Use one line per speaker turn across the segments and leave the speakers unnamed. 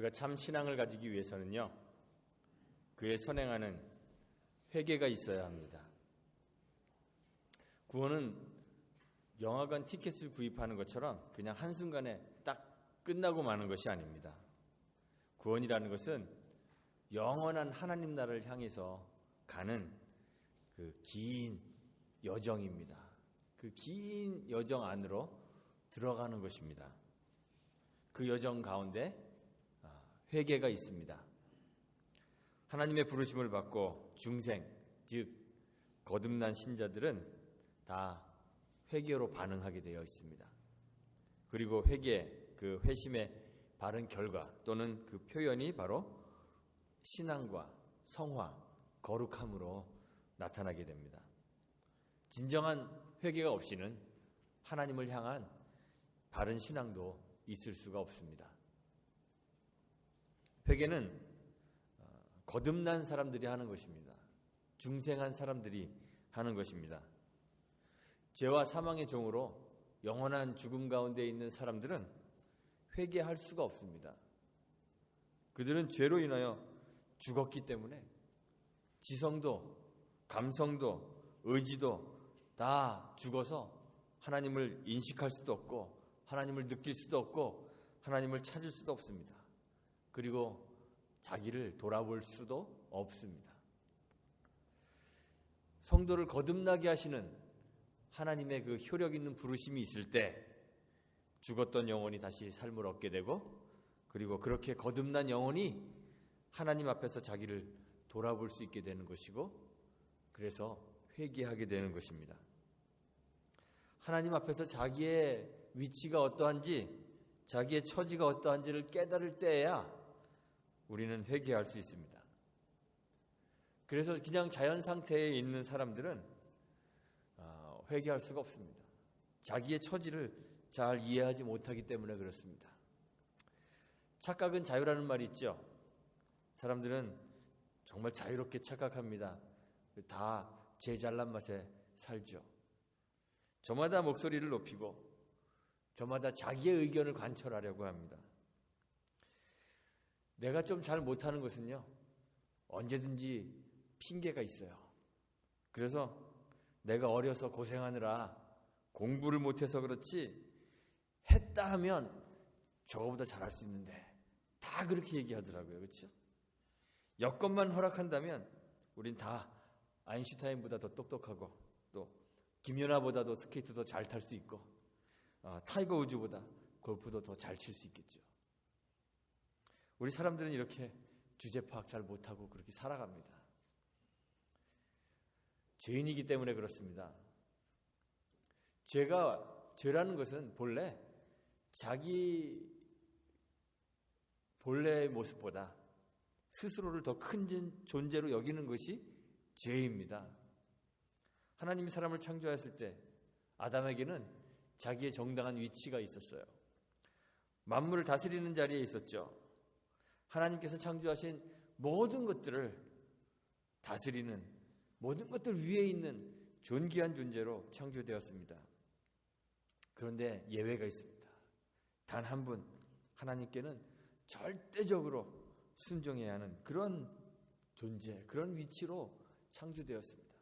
우리가 참 신앙을 가지기 위해서는요, 그에 선행하는 회개가 있어야 합니다. 구원은 영화관 티켓을 구입하는 것처럼 그냥 한순간에 딱 끝나고 마는 것이 아닙니다. 구원이라는 것은 영원한 하나님 나라를 향해서 가는 그 긴 여정입니다. 그 긴 여정 안으로 들어가는 것입니다. 그 여정 가운데 회개가 있습니다. 하나님의 부르심을 받고 중생, 즉 거듭난 신자들은 다 회개로 반응하게 되어 있습니다. 그리고 회개, 그 회심의 바른 결과 또는 그 표현이 바로 신앙과 성화, 거룩함으로 나타나게 됩니다. 진정한 회개가 없이는 하나님을 향한 바른 신앙도 있을 수가 없습니다. 회개는 거듭난 사람들이 하는 것입니다. 중생한 사람들이 하는 것입니다. 죄와 사망의 종으로 영원한 죽음 가운데 있는 사람들은 회개할 수가 없습니다. 그들은 죄로 인하여 죽었기 때문에 지성도, 감성도, 의지도 다 죽어서 하나님을 인식할 수도 없고 하나님을 느낄 수도 없고 하나님을 찾을 수도 없습니다. 그리고 자기를 돌아볼 수도 없습니다. 성도를 거듭나게 하시는 하나님의 그 효력 있는 부르심이 있을 때 죽었던 영혼이 다시 삶을 얻게 되고, 그리고 그렇게 거듭난 영혼이 하나님 앞에서 자기를 돌아볼 수 있게 되는 것이고, 그래서 회개하게 되는 것입니다. 하나님 앞에서 자기의 위치가 어떠한지, 자기의 처지가 어떠한지를 깨달을 때에야 우리는 회개할 수 있습니다. 그래서 그냥 자연 상태에 있는 사람들은 회개할 수가 없습니다. 자기의 처지를 잘 이해하지 못하기 때문에 그렇습니다. 착각은 자유라는 말이 있죠. 사람들은 정말 자유롭게 착각합니다. 다 제 잘난 맛에 살죠. 저마다 목소리를 높이고 저마다 자기의 의견을 관철하려고 합니다. 내가 좀 잘 못하는 것은요, 언제든지 핑계가 있어요. 그래서 내가 어려서 고생하느라 공부를 못해서 그렇지, 했다 하면 저거보다 잘할 수 있는데, 다 그렇게 얘기하더라고요. 그렇죠? 여건만 허락한다면 우린 다 아인슈타인보다 더 똑똑하고, 또 김연아보다도 스케이트 더 잘 탈 수 있고, 타이거 우즈보다 골프도 더 잘 칠 수 있겠죠. 우리 사람들은 이렇게 주제 파악 잘 못하고 그렇게 살아갑니다. 죄인이기 때문에 그렇습니다. 죄라는 것은 본래 자기 본래의 모습보다 스스로를 더 큰 존재로 여기는 것이 죄입니다. 하나님이 사람을 창조하셨을 때 아담에게는 자기의 정당한 위치가 있었어요. 만물을 다스리는 자리에 있었죠. 하나님께서 창조하신 모든 것들을 다스리는, 모든 것들 위에 있는 존귀한 존재로 창조되었습니다. 그런데 예외가 있습니다. 단 한 분, 하나님께는 절대적으로 순종해야 하는 그런 존재, 그런 위치로 창조되었습니다.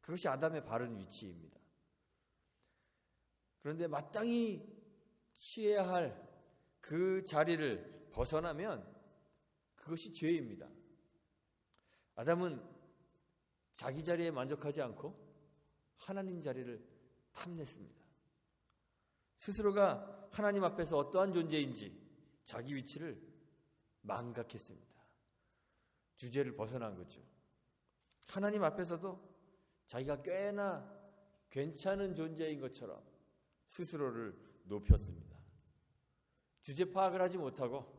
그것이 아담의 바른 위치입니다. 그런데 마땅히 취해야 할 그 자리를 벗어나면 그것이 죄입니다. 아담은 자기 자리에 만족하지 않고 하나님 자리를 탐냈습니다. 스스로가 하나님 앞에서 어떠한 존재인지 자기 위치를 망각했습니다. 주제를 벗어난 거죠. 하나님 앞에서도 자기가 꽤나 괜찮은 존재인 것처럼 스스로를 높였습니다. 주제 파악을 하지 못하고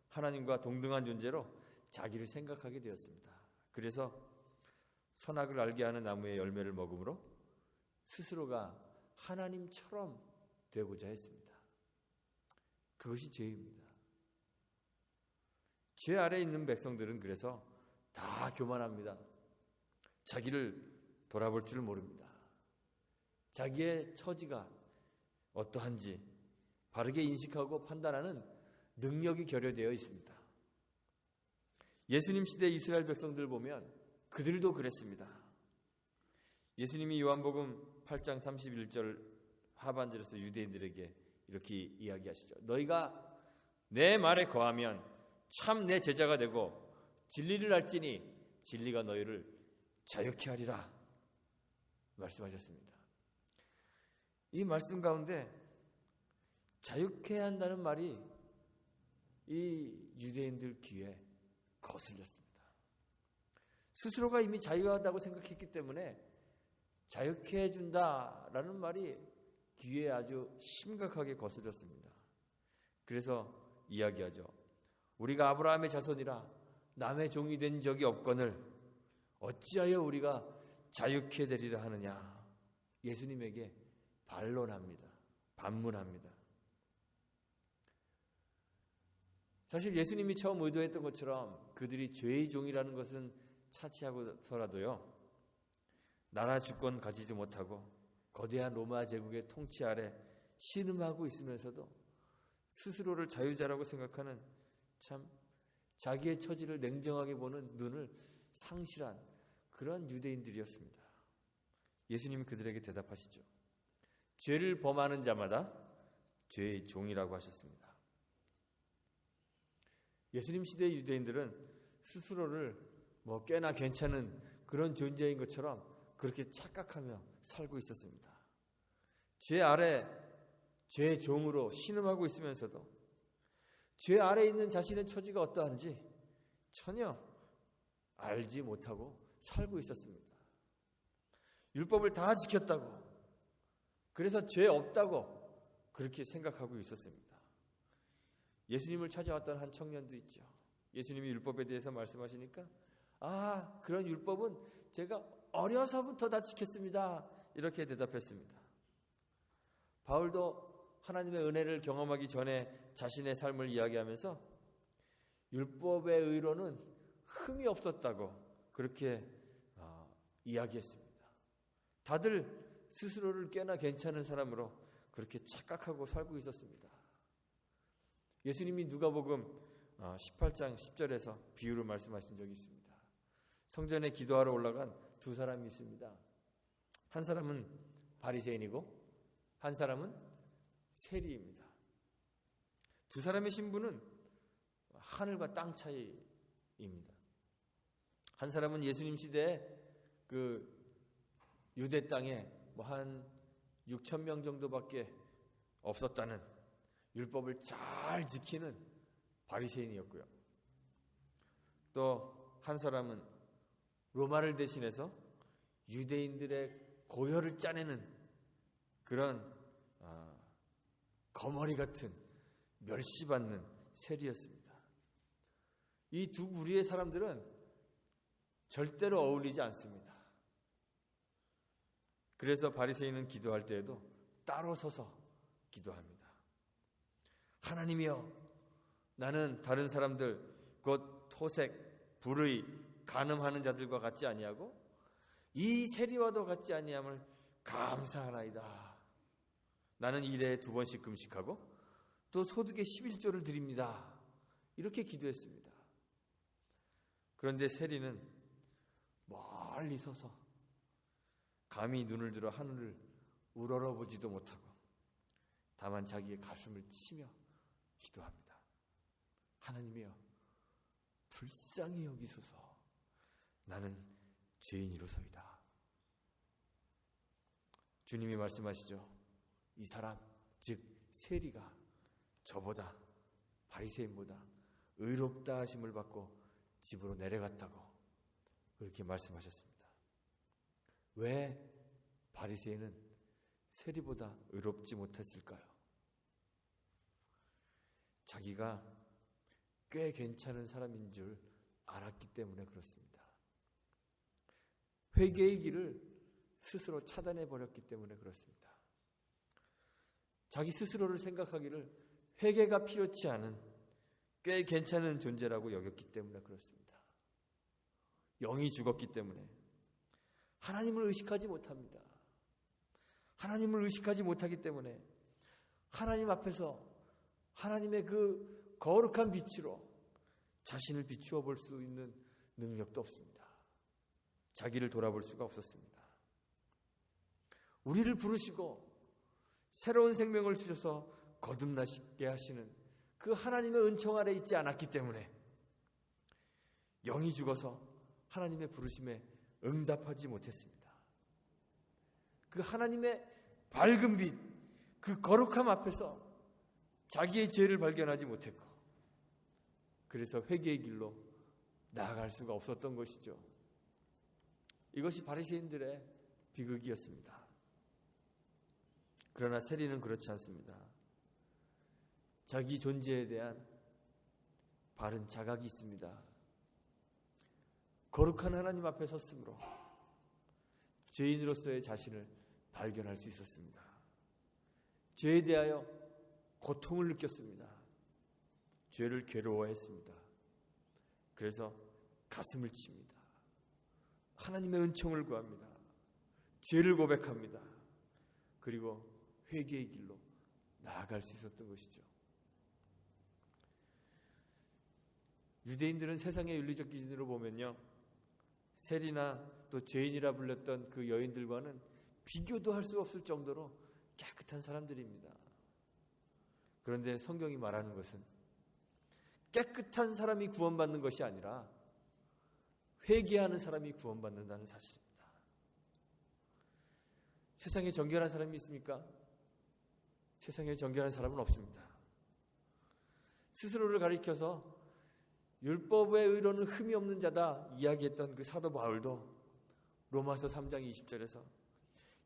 하나님과 동등한 존재로 자기를 생각하게 되었습니다. 그래서 선악을 알게 하는 나무의 열매를 먹음으로 스스로가 하나님처럼 되고자 했습니다. 그것이 죄입니다. 죄 아래에 있는 백성들은 그래서 다 교만합니다. 자기를 돌아볼 줄 모릅니다. 자기의 처지가 어떠한지 바르게 인식하고 판단하는 능력이 결여되어 있습니다. 예수님 시대 이스라엘 백성들 보면 그들도 그랬습니다. 예수님이 요한복음 8장 31절 하반절에서 유대인들에게 이렇게 이야기하시죠. 너희가 내 말에 거하면 참 내 제자가 되고 진리를 알지니 진리가 너희를 자유케 하리라 말씀하셨습니다. 이 말씀 가운데 자유케 한다는 말이 이 유대인들 귀에 거슬렸습니다. 스스로가 이미 자유하다고 생각했기 때문에 자유케 해준다라는 말이 귀에 아주 심각하게 거슬렸습니다. 그래서 이야기하죠. 우리가 아브라함의 자손이라 남의 종이 된 적이 없거늘 어찌하여 우리가 자유케 되리라 하느냐. 예수님에게 반론합니다. 반문합니다. 사실 예수님이 처음 의도했던 것처럼 그들이 죄의 종이라는 것은 차치하고서라도요, 나라 주권 가지지 못하고 거대한 로마 제국의 통치 아래 신음하고 있으면서도 스스로를 자유자라고 생각하는 참 자기의 처지를 냉정하게 보는 눈을 상실한 그런 유대인들이었습니다. 예수님이 그들에게 대답하시죠. 죄를 범하는 자마다 죄의 종이라고 하셨습니다. 예수님 시대의 유대인들은 스스로를 꽤나 괜찮은 그런 존재인 것처럼 그렇게 착각하며 살고 있었습니다. 죄 아래 죄의 종으로 신음하고 있으면서도 죄 아래 있는 자신의 처지가 어떠한지 전혀 알지 못하고 살고 있었습니다. 율법을 다 지켰다고, 그래서 죄 없다고 그렇게 생각하고 있었습니다. 예수님을 찾아왔던 한 청년도 있죠. 예수님이 율법에 대해서 말씀하시니까 그런 율법은 제가 어려서부터 다 지켰습니다. 이렇게 대답했습니다. 바울도 하나님의 은혜를 경험하기 전에 자신의 삶을 이야기하면서 율법의 의로는 흠이 없었다고 그렇게 이야기했습니다. 다들 스스로를 꽤나 괜찮은 사람으로 그렇게 착각하고 살고 있었습니다. 예수님이 누가복음 18장 10절에서 비유를 말씀하신 적이 있습니다. 성전에 기도하러 올라간 두 사람이 있습니다. 한 사람은 바리새인이고 한 사람은 세리입니다. 두 사람의 신분은 하늘과 땅 차이입니다. 한 사람은 예수님 시대에 그 유대 땅에 한 6천 명 정도밖에 없었다는 율법을 잘 지키는 바리새인이었고요. 또 한 사람은 로마를 대신해서 유대인들의 고혈을 짜내는 그런 거머리 같은 멸시받는 세리였습니다. 이 두 부류의 사람들은 절대로 어울리지 않습니다. 그래서 바리새인은 기도할 때에도 따로 서서 기도합니다. 하나님이여, 나는 다른 사람들 곧 토색, 불의, 간음하는 자들과 같지 아니하고 이 세리와도 같지 아니함을 감사하나이다. 나는 일에 2번씩 금식하고 또 소득의 11조를 드립니다. 이렇게 기도했습니다. 그런데 세리는 멀리 서서 감히 눈을 들어 하늘을 우러러보지도 못하고 다만 자기의 가슴을 치며 기도합니다. 하나님이여, 불쌍히 여기소서. 나는 죄인이로소이다. 주님이 말씀하시죠. 이 사람, 즉 세리가 저보다, 바리새인보다 의롭다 하심을 받고 집으로 내려갔다고 그렇게 말씀하셨습니다. 왜 바리새인은 세리보다 의롭지 못했을까요? 자기가 꽤 괜찮은 사람인 줄 알았기 때문에 그렇습니다. 회개의 길을 스스로 차단해 버렸기 때문에 그렇습니다. 자기 스스로를 생각하기를 회개가 필요치 않은 꽤 괜찮은 존재라고 여겼기 때문에 그렇습니다. 영이 죽었기 때문에 하나님을 의식하지 못합니다. 하나님을 의식하지 못하기 때문에 하나님 앞에서 하나님의 그 거룩한 빛으로 자신을 비추어 볼 수 있는 능력도 없습니다. 자기를 돌아볼 수가 없었습니다. 우리를 부르시고 새로운 생명을 주셔서 거듭나시게 하시는 그 하나님의 은총 아래 있지 않았기 때문에 영이 죽어서 하나님의 부르심에 응답하지 못했습니다. 그 하나님의 밝은 빛, 그 거룩함 앞에서 자기의 죄를 발견하지 못했고, 그래서 회개의 길로 나아갈 수가 없었던 것이죠. 이것이 바리새인들의 비극이었습니다. 그러나 세리는 그렇지 않습니다. 자기 존재에 대한 바른 자각이 있습니다. 거룩한 하나님 앞에 섰으므로 죄인으로서의 자신을 발견할 수 있었습니다. 죄에 대하여 고통을 느꼈습니다. 죄를 괴로워했습니다. 그래서 가슴을 칩니다. 하나님의 은총을 구합니다. 죄를 고백합니다. 그리고 회개의 길로 나아갈 수 있었던 것이죠. 유대인들은 세상의 윤리적 기준으로 보면요, 세리나 또 죄인이라 불렸던 그 여인들과는 비교도 할 수 없을 정도로 깨끗한 사람들입니다. 그런데 성경이 말하는 것은 깨끗한 사람이 구원받는 것이 아니라 회개하는 사람이 구원받는다는 사실입니다. 세상에 정결한 사람이 있습니까? 세상에 정결한 사람은 없습니다. 스스로를 가리켜서 율법의 의로는 흠이 없는 자다 이야기했던 그 사도 바울도 로마서 3장 20절에서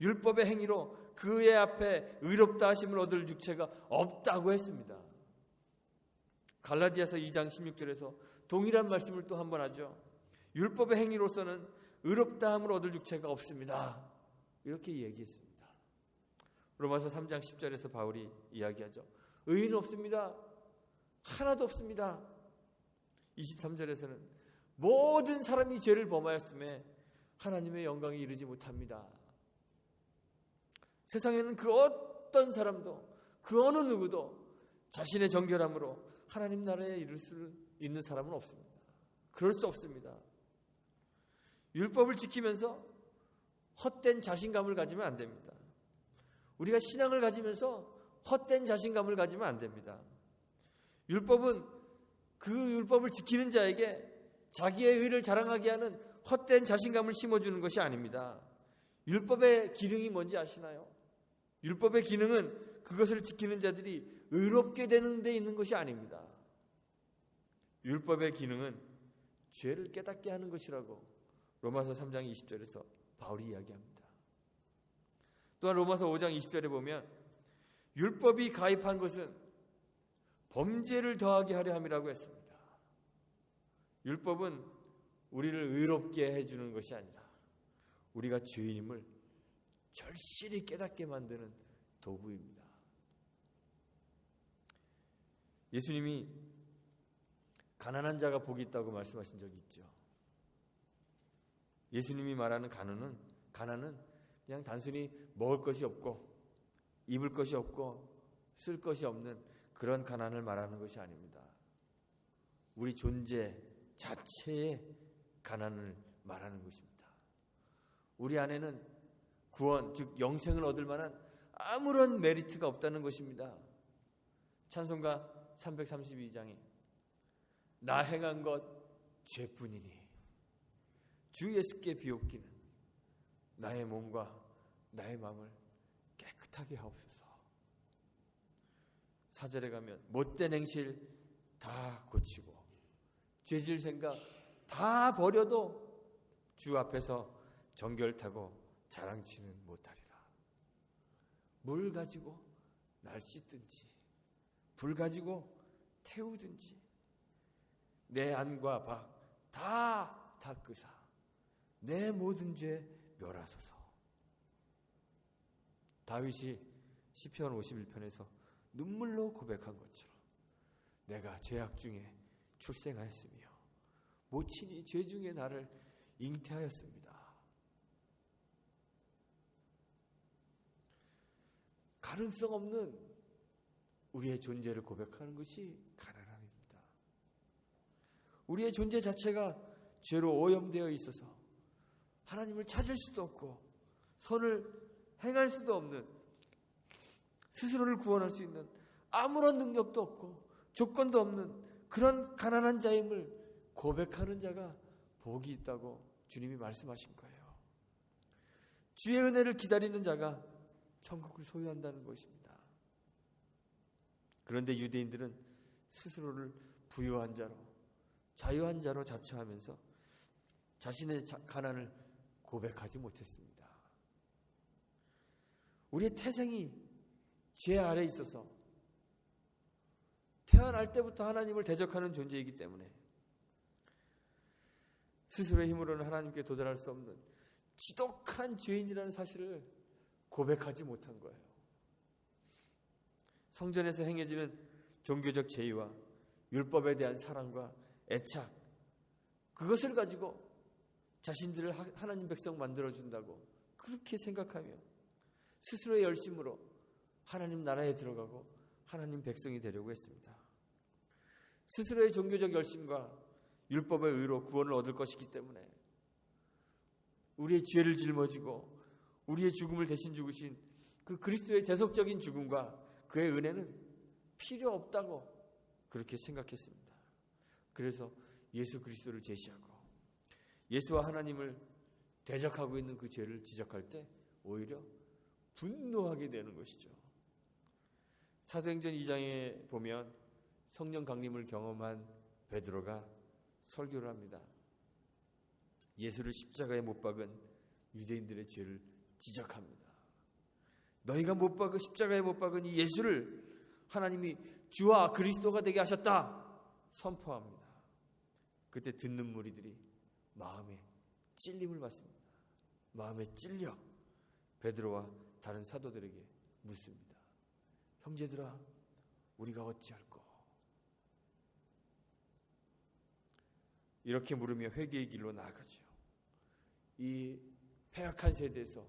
율법의 행위로 그의 앞에 의롭다 하심을 얻을 육체가 없다고 했습니다. 갈라디아서 2장 16절에서 동일한 말씀을 또 한 번 하죠. 율법의 행위로서는 의롭다 함을 얻을 육체가 없습니다. 이렇게 얘기했습니다. 로마서 3장 10절에서 바울이 이야기하죠. 의인은 없습니다. 하나도 없습니다. 23절에서는 모든 사람이 죄를 범하였음에 하나님의 영광에 이르지 못합니다. 세상에는 그 어떤 사람도 그 어느 누구도 자신의 정결함으로 하나님 나라에 이를 수 있는 사람은 없습니다. 그럴 수 없습니다. 율법을 지키면서 헛된 자신감을 가지면 안 됩니다. 우리가 신앙을 가지면서 헛된 자신감을 가지면 안 됩니다. 율법은 그 율법을 지키는 자에게 자기의 의를 자랑하게 하는 헛된 자신감을 심어주는 것이 아닙니다. 율법의 기능이 뭔지 아시나요? 율법의 기능은 그것을 지키는 자들이 의롭게 되는 데 있는 것이 아닙니다. 율법의 기능은 죄를 깨닫게 하는 것이라고 로마서 3장 20절에서 바울이 이야기합니다. 또한 로마서 5장 20절에 보면 율법이 가입한 것은 범죄를 더하게 하려 함이라고 했습니다. 율법은 우리를 의롭게 해주는 것이 아니라 우리가 죄인임을 절실히 깨닫게 만드는 도구입니다. 예수님이 가난한 자가 복이 있다고 말씀하신 적이 있죠. 예수님이 말하는 가난은 그냥 단순히 먹을 것이 없고 입을 것이 없고 쓸 것이 없는 그런 가난을 말하는 것이 아닙니다. 우리 존재 자체의 가난을 말하는 것입니다. 우리 안에는 구원, 즉 영생을 얻을 만한 아무런 메리트가 없다는 것입니다. 찬송가 332장에 나 행한 것 죄뿐이니 주 예수께 비옵기는 나의 몸과 나의 마음을 깨끗하게 하옵소서. 4절에 가면 못된 행실 다 고치고 죄질 생각 다 버려도 주 앞에서 정결타고 자랑치는 못하리라. 물 가지고 날 씻든지 불 가지고 태우든지 내 안과 밖 다 닦으사 내 모든 죄 멸하소서. 다윗이 시편 51편에서 눈물로 고백한 것처럼 내가 죄악 중에 출생하였으며 모친이 죄 중에 나를 잉태하였습니다. 가능성 없는 우리의 존재를 고백하는 것이 가난함입니다. 우리의 존재 자체가 죄로 오염되어 있어서 하나님을 찾을 수도 없고 선을 행할 수도 없는, 스스로를 구원할 수 있는 아무런 능력도 없고 조건도 없는 그런 가난한 자임을 고백하는 자가 복이 있다고 주님이 말씀하신 거예요. 주의 은혜를 기다리는 자가 천국을 소유한다는 것입니다. 그런데 유대인들은 스스로를 부유한 자로, 자유한 자로 자처하면서 자신의 가난을 고백하지 못했습니다. 우리의 태생이 죄 아래에 있어서 태어날 때부터 하나님을 대적하는 존재이기 때문에 스스로의 힘으로는 하나님께 도달할 수 없는 지독한 죄인이라는 사실을 고백하지 못한 거예요. 성전에서 행해지는 종교적 제의와 율법에 대한 사랑과 애착, 그것을 가지고 자신들을 하나님 백성 만들어준다고 그렇게 생각하며 스스로의 열심으로 하나님 나라에 들어가고 하나님 백성이 되려고 했습니다. 스스로의 종교적 열심과 율법의 의로 구원을 얻을 것이기 때문에 우리의 죄를 짊어지고 우리의 죽음을 대신 죽으신 그 그리스도의 대속적인 죽음과 그의 은혜는 필요 없다고 그렇게 생각했습니다. 그래서 예수 그리스도를 제시하고 예수와 하나님을 대적하고 있는 그 죄를 지적할 때 오히려 분노하게 되는 것이죠. 사도행전 2장에 보면 성령 강림을 경험한 베드로가 설교를 합니다. 예수를 십자가에 못 박은 유대인들의 죄를 지적합니다. 너희가 못 박은 십자가에 못 박은 이 예수를 하나님이 주와 그리스도가 되게 하셨다 선포합니다. 그때 듣는 무리들이 마음에 찔림을 받습니다. 마음에 찔려 베드로와 다른 사도들에게 묻습니다. 형제들아, 우리가 어찌할꼬? 이렇게 물으며 회개의 길로 나아가죠. 이 패악한 세대에서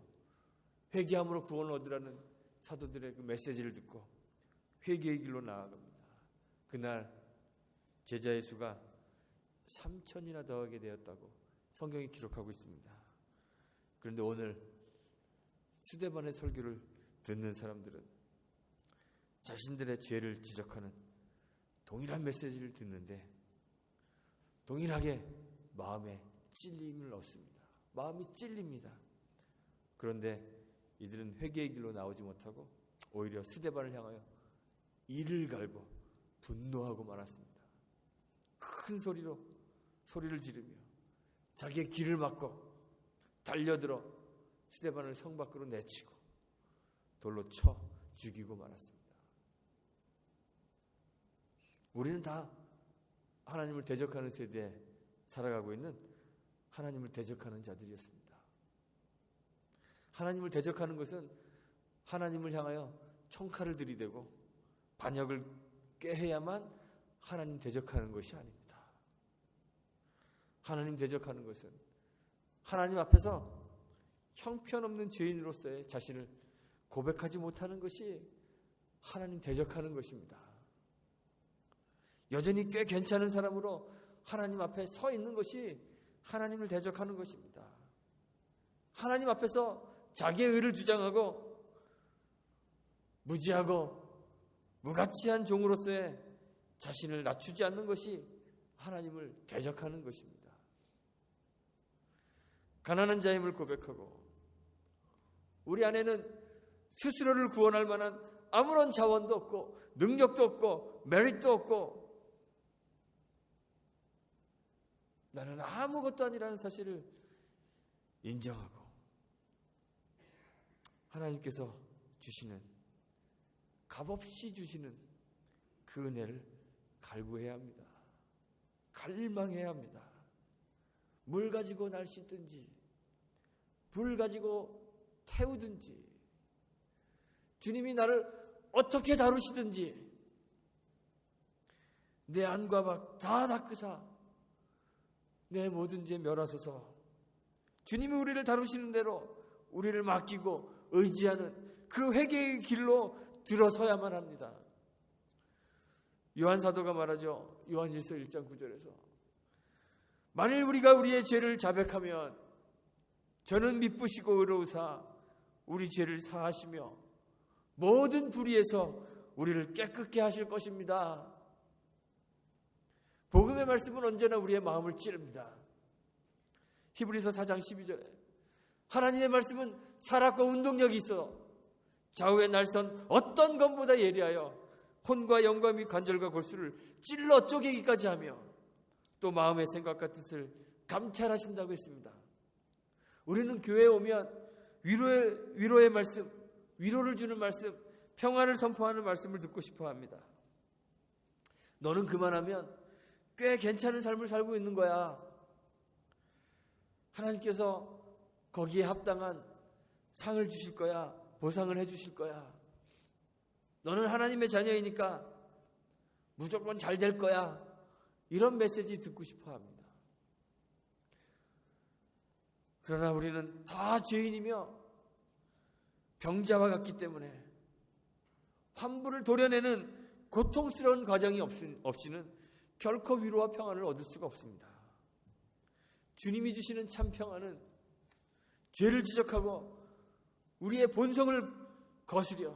회개함으로 구원을 얻으라는 사도들의 그 메시지를 듣고 회개의 길로 나아갑니다. 그날 제자의 수가 3,000이나 더하게 되었다고 성경이 기록하고 있습니다. 그런데 오늘 스데반의 설교를 듣는 사람들은 자신들의 죄를 지적하는 동일한 메시지를 듣는데 동일하게 마음에 찔림을 얻습니다. 마음이 찔립니다. 그런데 이들은 회개의 길로 나오지 못하고 오히려 스데반을 향하여 이를 갈고 분노하고 말았습니다. 큰 소리로 소리를 지르며 자기의 길을 막고 달려들어 스데반을 성 밖으로 내치고 돌로 쳐 죽이고 말았습니다. 우리는 다 하나님을 대적하는 세대에 살아가고 있는 하나님을 대적하는 자들이었습니다. 하나님을 대적하는 것은 하나님을 향하여 총칼을 들이대고 반역을 꾀해야만 하나님 대적하는 것이 아닙니다. 하나님 대적하는 것은 하나님 앞에서 형편없는 죄인으로서의 자신을 고백하지 못하는 것이 하나님 대적하는 것입니다. 여전히 꽤 괜찮은 사람으로 하나님 앞에 서 있는 것이 하나님을 대적하는 것입니다. 하나님 앞에서 자기의 의를 주장하고 무지하고 무가치한 종으로서의 자신을 낮추지 않는 것이 하나님을 대적하는 것입니다. 가난한 자임을 고백하고 우리 안에는 스스로를 구원할 만한 아무런 자원도 없고 능력도 없고 메리트도 없고 나는 아무것도 아니라는 사실을 인정하고 하나님께서 주시는 값없이 주시는 그 은혜를 갈구해야 합니다. 갈망해야 합니다. 물 가지고 날 씻든지 불 가지고 태우든지 주님이 나를 어떻게 다루시든지 내 안과 밖 다 닦으사 내 모든 죄 멸하소서. 주님이 우리를 다루시는 대로 우리를 맡기고 의지하는 그 회개의 길로 들어서야만 합니다. 요한 사도가 말하죠. 요한 1서 1장 9절에서 만일 우리가 우리의 죄를 자백하면 저는 미쁘시고 의로우사 우리 죄를 사하시며 모든 불의에서 우리를 깨끗게 하실 것입니다. 복음의 말씀은 언제나 우리의 마음을 찌릅니다. 히브리서 4장 12절에 하나님의 말씀은 살았고 운동력이 있어 좌우의 날선 어떤 검보다 예리하여 혼과 영과 및 관절과 골수를 찔러 쪼개기까지 하며 또 마음의 생각과 뜻을 감찰하신다고 했습니다. 우리는 교회에 오면 위로의 말씀, 위로를 주는 말씀, 평안을 선포하는 말씀을 듣고 싶어 합니다. 너는 그만하면 꽤 괜찮은 삶을 살고 있는 거야. 하나님께서 거기에 합당한 상을 주실 거야. 보상을 해 주실 거야. 너는 하나님의 자녀이니까 무조건 잘 될 거야. 이런 메시지 듣고 싶어 합니다. 그러나 우리는 다 죄인이며 병자와 같기 때문에 환부를 도려내는 고통스러운 과정이 없이는 결코 위로와 평안을 얻을 수가 없습니다. 주님이 주시는 참 평안은 죄를 지적하고 우리의 본성을 거스려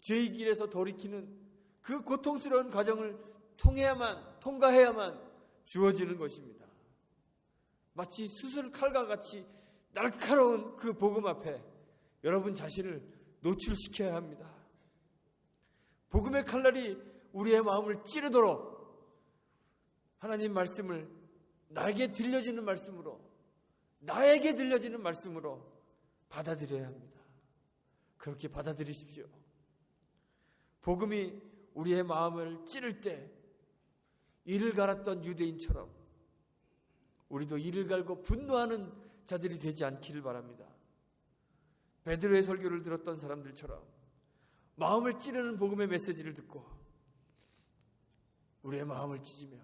죄의 길에서 돌이키는 그 고통스러운 과정을 통과해야만 주어지는 것입니다. 마치 수술 칼과 같이 날카로운 그 복음 앞에 여러분 자신을 노출시켜야 합니다. 복음의 칼날이 우리의 마음을 찌르도록 하나님 말씀을 나에게 들려지는 말씀으로, 나에게 들려지는 말씀으로 받아들여야 합니다. 그렇게 받아들이십시오. 복음이 우리의 마음을 찌를 때 이를 갈았던 유대인처럼 우리도 이를 갈고 분노하는 자들이 되지 않기를 바랍니다. 베드로의 설교를 들었던 사람들처럼 마음을 찌르는 복음의 메시지를 듣고 우리의 마음을 찢으며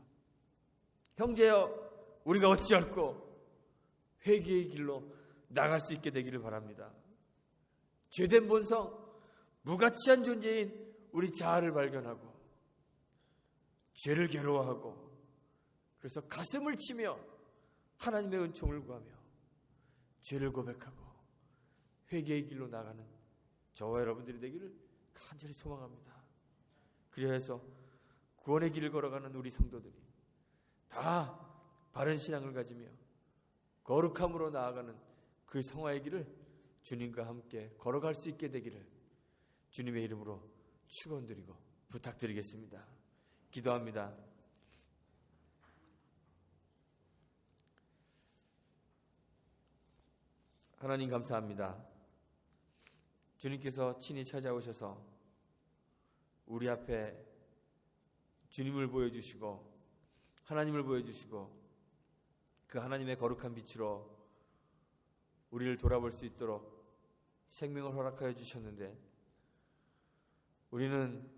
형제여 우리가 어찌할꼬 회개의 길로 나갈 수 있게 되기를 바랍니다. 죄된 본성, 무가치한 존재인 우리 자아를 발견하고 죄를 괴로워하고 그래서 가슴을 치며 하나님의 은총을 구하며 죄를 고백하고 회개의 길로 나가는 저와 여러분들이 되기를 간절히 소망합니다. 그래서 구원의 길을 걸어가는 우리 성도들이 다 바른 신앙을 가지며 거룩함으로 나아가는 그 성화의 길을 주님과 함께 걸어갈 수 있게 되기를 주님의 이름으로 축원드리고 부탁드리겠습니다. 기도합니다. 하나님 감사합니다. 주님께서 친히 찾아오셔서 우리 앞에 주님을 보여주시고 하나님을 보여주시고 그 하나님의 거룩한 빛으로 우리를 돌아볼 수 있도록 생명을 허락하여 주셨는데 우리는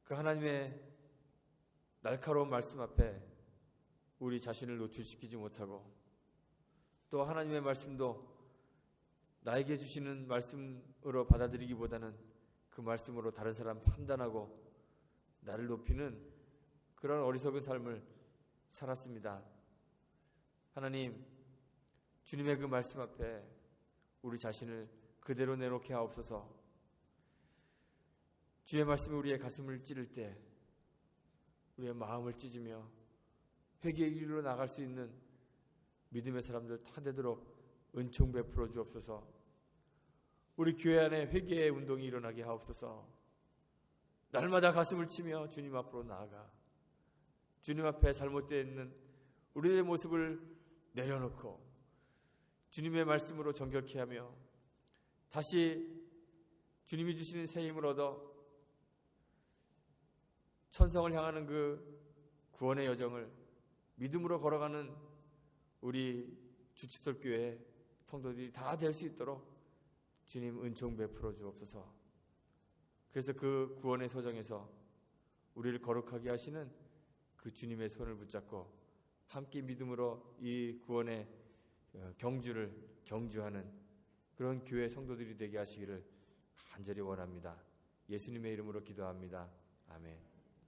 그 하나님의 날카로운 말씀 앞에 우리 자신을 노출시키지 못하고 또 하나님의 말씀도 나에게 주시는 말씀으로 받아들이기보다는 그 말씀으로 다른 사람 판단하고 나를 높이는 그런 어리석은 삶을 살았습니다. 하나님, 주님의 그 말씀 앞에 우리 자신을 그대로 내놓게 하옵소서. 주의 말씀이 우리의 가슴을 찌를 때 우리의 마음을 찢으며 회개의 길로 나갈 수 있는 믿음의 사람들 다 되도록 은총 베풀어 주옵소서. 우리 교회 안에 회개의 운동이 일어나게 하옵소서. 날마다 가슴을 치며 주님 앞으로 나아가 주님 앞에 잘못되어 있는 우리의 모습을 내려놓고 주님의 말씀으로 정결케 하며 다시 주님이 주시는 새 힘을 얻어 천성을 향하는 그 구원의 여정을 믿음으로 걸어가는 우리 주치솔교회 성도들이 다 될 수 있도록 주님 은총 베풀어 주옵소서. 그래서 그 구원의 소정에서 우리를 거룩하게 하시는 그 주님의 손을 붙잡고 함께 믿음으로 이 구원의 경주를 경주하는 그런 교회 성도들이 되게 하시기를 간절히 원합니다. 예수님의 이름으로 기도합니다. 아멘.